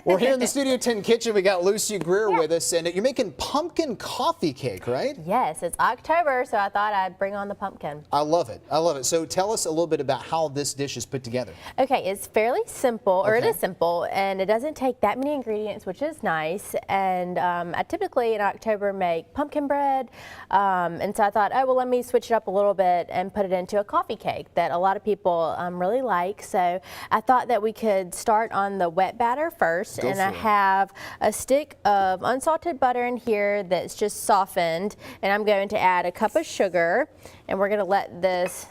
We're here in the Studio 10 kitchen. We got Lucy Greer with us, and you're making pumpkin coffee cake, right? Yes, it's October, so I thought I'd bring on the pumpkin. I love it. I love it. So tell us a little bit about how this dish is put together. Okay, it's fairly simple, or it is simple, and it doesn't take that many ingredients, which is nice. And I typically in October make pumpkin bread, and so I thought, oh, well, let me switch it up a little bit and put it into a coffee cake that a lot of people really like. So I thought that we could start on the wet batter first, and I have a stick of unsalted butter in here that's just softened, and I'm going to add a cup of sugar, and we're going to let this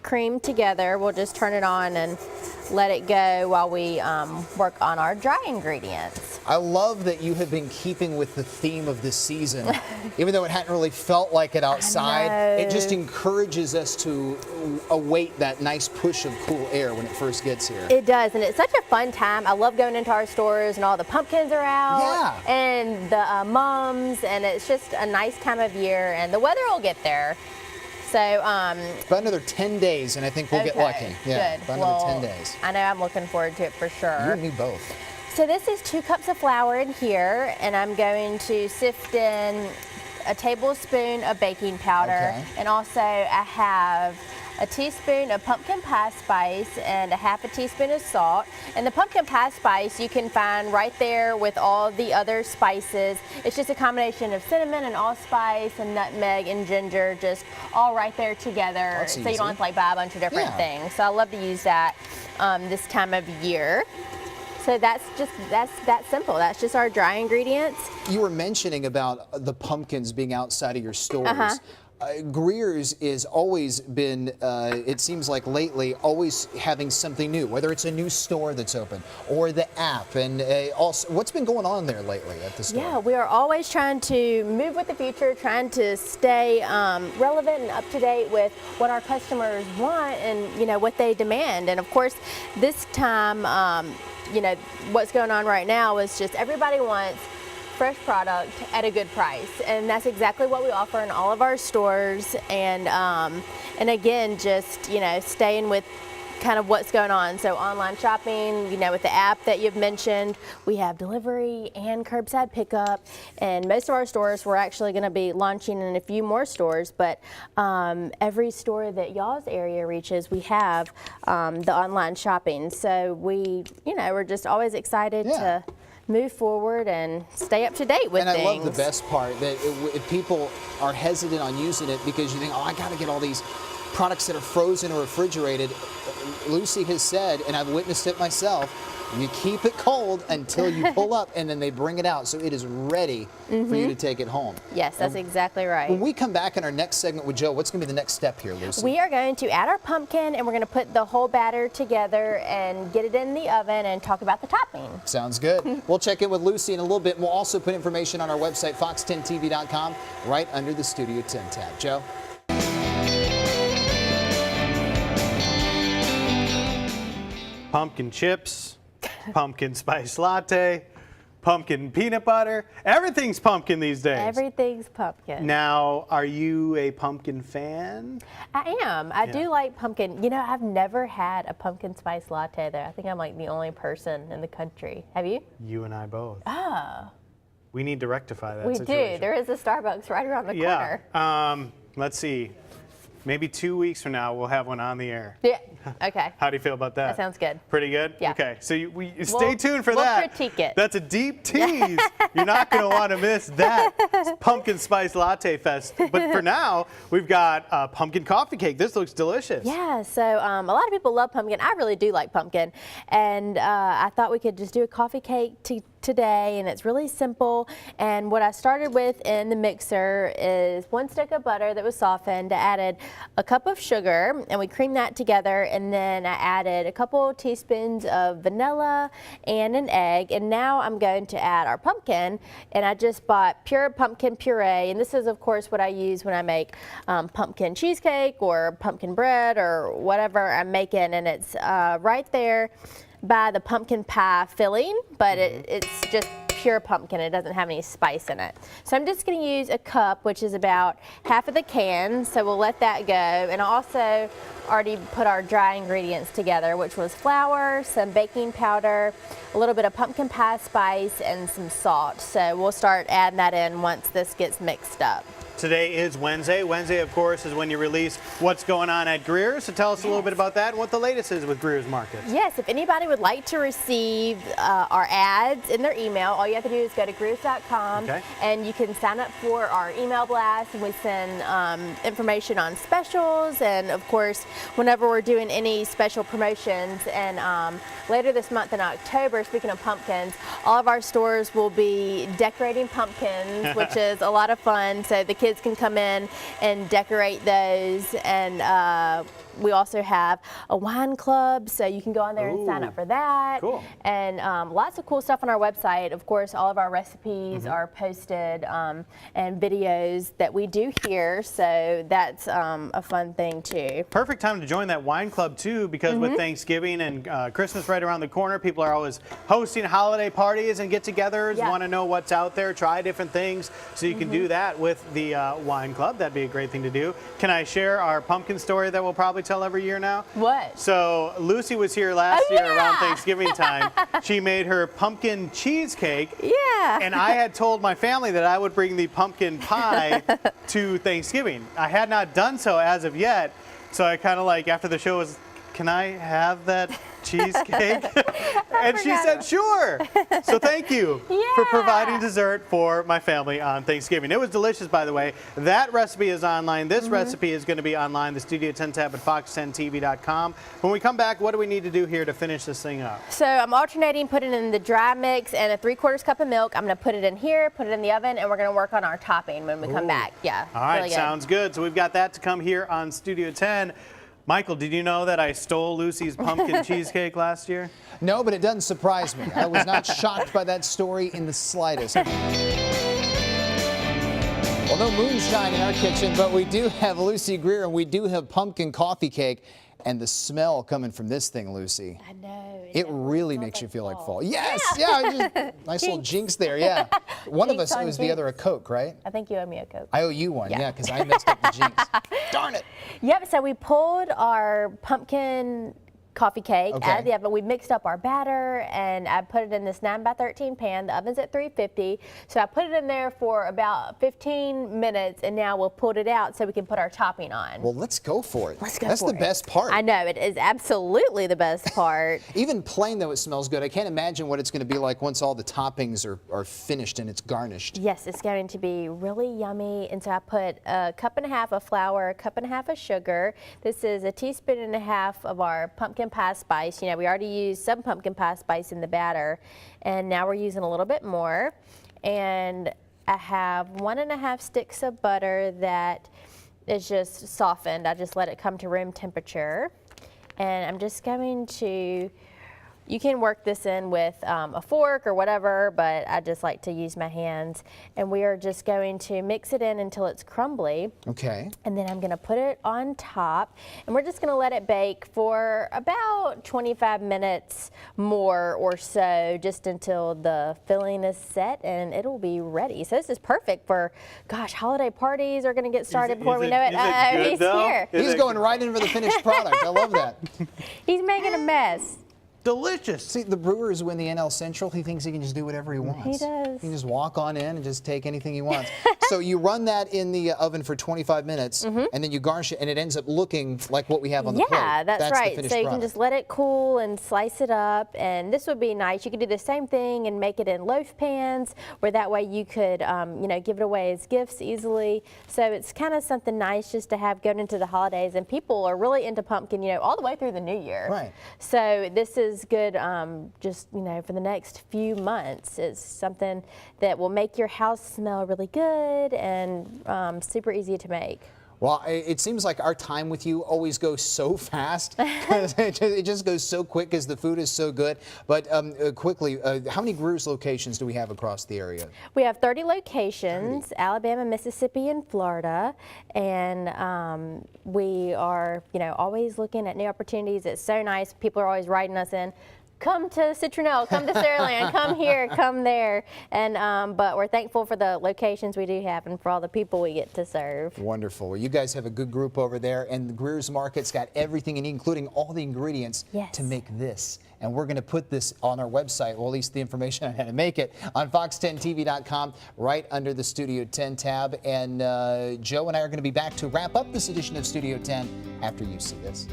cream together. We'll just turn it on and let it go while we work on our dry ingredients. I love that you have been keeping with the theme of this season. Even though it hadn't really felt like it outside, it just encourages us to await that nice push of cool air when it first gets here. It does, and it's such a fun time. I love going into our stores and all the pumpkins are out, and the mums, and it's just a nice time of year, and the weather will get there. So, about another 10 days, and I think we'll get lucky. Yeah, good. About another 10 days. I know I'm looking forward to it for sure. You and me both. So this is 2 cups of flour in here, and I'm going to sift in a tablespoon of baking powder, and also I have a teaspoon of pumpkin pie spice and a half a teaspoon of salt. And the pumpkin pie spice you can find right there with all the other spices. It's just a combination of cinnamon and allspice and nutmeg and ginger, just all right there together. So you don't have to like buy a bunch of different things. So I love to use that this time of year. So that's that simple. That's just our dry ingredients. You were mentioning about the pumpkins being outside of your stores. Greer's is always been, it seems like lately, always having something new, whether it's a new store that's open or the app. And also, what's been going on there lately at the store? Yeah, we are always trying to move with the future, trying to stay relevant and up to date with what our customers want and what they demand. And of course, this time, what's going on right now is just everybody wants fresh product at a good price, and that's exactly what we offer in all of our stores. And again, just staying with kind of what's going on. So online shopping, with the app that you've mentioned, we have delivery and curbside pickup, and most of our stores we're actually going to be launching in a few more stores, but every store that y'all's area reaches, we have the online shopping. So we're just always excited to move forward and stay up to date with things. And I love the best part, that if people are hesitant on using it because you think, oh, I got to get all these products that are frozen or refrigerated. Lucy has said, and I've witnessed it myself, you keep it cold until you pull up, and then they bring it out, so it is ready for you to take it home. Yes, that's exactly right. When we come back in our next segment with Joe, what's going to be the next step here, Lucy? We are going to add our pumpkin, and we're going to put the whole batter together and get it in the oven and talk about the topping. Sounds good. We'll check in with Lucy in a little bit, and we'll also put information on our website, fox10tv.com, right under the Studio 10 tab. Joe? Pumpkin chips, pumpkin spice latte, pumpkin peanut butter. Everything's pumpkin these days. Everything's pumpkin. Now, are you a pumpkin fan? I am. I do like pumpkin. I've never had a pumpkin spice latte though. I think I'm like the only person in the country. Have you? You and I both. Oh. We need to rectify that situation. We do. There is a Starbucks right around the corner. Let's see. Maybe 2 weeks from now, we'll have one on the air. Yeah. Okay. How do you feel about that? That sounds good. Pretty good? Yeah. Okay. So stay tuned for that. We'll critique it. That's a deep tease. You're not going to want to miss that pumpkin spice latte fest. But for now, we've got a pumpkin coffee cake. This looks delicious. Yeah. So a lot of people love pumpkin. I really do like pumpkin. And I thought we could just do a coffee cake today, and it's really simple. And what I started with in the mixer is 1 stick of butter that was softened. I added a cup of sugar, and we creamed that together, and then I added a couple teaspoons of vanilla and an egg. And now I'm going to add our pumpkin, and I just bought pure pumpkin puree, and this is of course what I use when I make pumpkin cheesecake or pumpkin bread or whatever I'm making, and it's right there by the pumpkin pie filling, but it's just pure pumpkin. It doesn't have any spice in it. So I'm just going to use a cup, which is about half of the can. So we'll let that go. And I also already put our dry ingredients together, which was flour, some baking powder, a little bit of pumpkin pie spice, and some salt. So we'll start adding that in once this gets mixed up. Today is Wednesday. Wednesday, of course, is when you release what's going on at Greer. So tell us a little bit about that and what the latest is with Greer's Market. Yes, if anybody would like to receive our ads in their email, all you have to do is go to greers.com and you can sign up for our email blast, and we send information on specials, and of course, whenever we're doing any special promotions. And later this month in October, speaking of pumpkins, all of our stores will be decorating pumpkins, which is a lot of fun. So the kids can come in and decorate those, and we also have a wine club, so you can go on there and sign up for that. Cool. And lots of cool stuff on our website. Of course, all of our recipes are posted, and videos that we do here, so that's a fun thing too. Perfect time to join that wine club too, because with Thanksgiving and Christmas right around the corner, people are always hosting holiday parties and get-togethers, want to know what's out there, try different things, so you can do that with the wine club. That'd be a great thing to do. Can I share our pumpkin story that we'll probably tell every year now? What? So Lucy was here last year around Thanksgiving time. She made her pumpkin cheesecake. Yeah. And I had told my family that I would bring the pumpkin pie to Thanksgiving. I had not done so as of yet. So I kind of like, after the show was, can I have that cheesecake? And she said, sure. So thank you for providing dessert for my family on Thanksgiving. It was delicious, by the way. That recipe is online. This recipe is going to be online, the Studio 10 tab at fox10tv.com. When we come back, what do we need to do here to finish this thing up? So I'm alternating putting in the dry mix and a 3/4 cup of milk. I'm going to put it in here, put it in the oven, and we're going to work on our topping when we come back. Yeah. All right, really sounds good. So we've got that to come here on Studio 10. Michael, did you know that I stole Lucy's pumpkin cheesecake last year? No, but it doesn't surprise me. I was not shocked by that story in the slightest. Well, no moonshine in our kitchen, but we do have Lucy Greer, and we do have pumpkin coffee cake. And the smell coming from this thing, Lucy. I know. It really makes you feel like fall. Yes, yeah, just, nice little jinx there, yeah. One of us owes the other a Coke, right? I think you owe me a Coke. I owe you one, yeah, because I messed up the jinx. Darn it. Yep, so we pulled our pumpkin coffee cake out of the oven. We mixed up our batter, and I put it in this 9x13 pan. The oven's at 350. So I put it in there for about 15 minutes, and now we'll pull it out so we can put our topping on. Well, let's go for it. Let's go That's for the it. best part. I know, it is absolutely the best part. Even plain though it smells good, I can't imagine what it's going to be like once all the toppings are finished and it's garnished. Yes, it's going to be really yummy. And so I put a 1.5 cups of flour, a 1.5 cups of sugar. This is a 1.5 teaspoons of our pumpkin pie spice. You know, we already used some pumpkin pie spice in the batter, and now we're using a little bit more. And I have 1.5 sticks of butter that is just softened. I just let it come to room temperature. And I'm just going to, you can work this in with a fork or whatever, but I just like to use my hands. And we are just going to mix it in until it's crumbly. Okay. And then I'm going to put it on top, and we're just going to let it bake for about 25 minutes more or so, just until the filling is set, and it'll be ready. So this is perfect for, gosh, holiday parties are going to get started before we know it. He's here. He's going right in for the finished product. I love that. He's making a mess. Delicious. See, the Brewers win the NL Central. He thinks he can just do whatever he wants. He does. He can just walk on in and just take anything he wants. So you run that in the oven for 25 minutes, and then you garnish it, and it ends up looking like what we have on the plate. Yeah, that's right. The So you product. can just let it cool and slice it up, and this would be nice. You could do the same thing and make it in loaf pans, where that way you could, you know, give it away as gifts easily. So it's kind of something nice just to have going into the holidays, and people are really into pumpkin, you know, all the way through the new year. Right. So this is good, just, you know, for the next few months. It's something that will make your house smell really good and super easy to make. Well, it seems like our time with you always goes so fast. It just goes so quick because the food is so good. But quickly, how many Greer's locations do we have across the area? We have 30 locations, Alabama, Mississippi, and Florida. And we are, you know, always looking at new opportunities. It's so nice. People are always writing us in. come to Citronelle, come to Saraland, come here, come there. And but we're thankful for the locations we do have and for all the people we get to serve. Wonderful. Well, you guys have a good group over there, and the Greer's Market's got everything you need, including all the ingredients to make this. And we're going to put this on our website, well, at least the information on how to make it, on fox10tv.com, right under the Studio 10 tab. And Joe and I are going to be back to wrap up this edition of Studio 10 after you see this.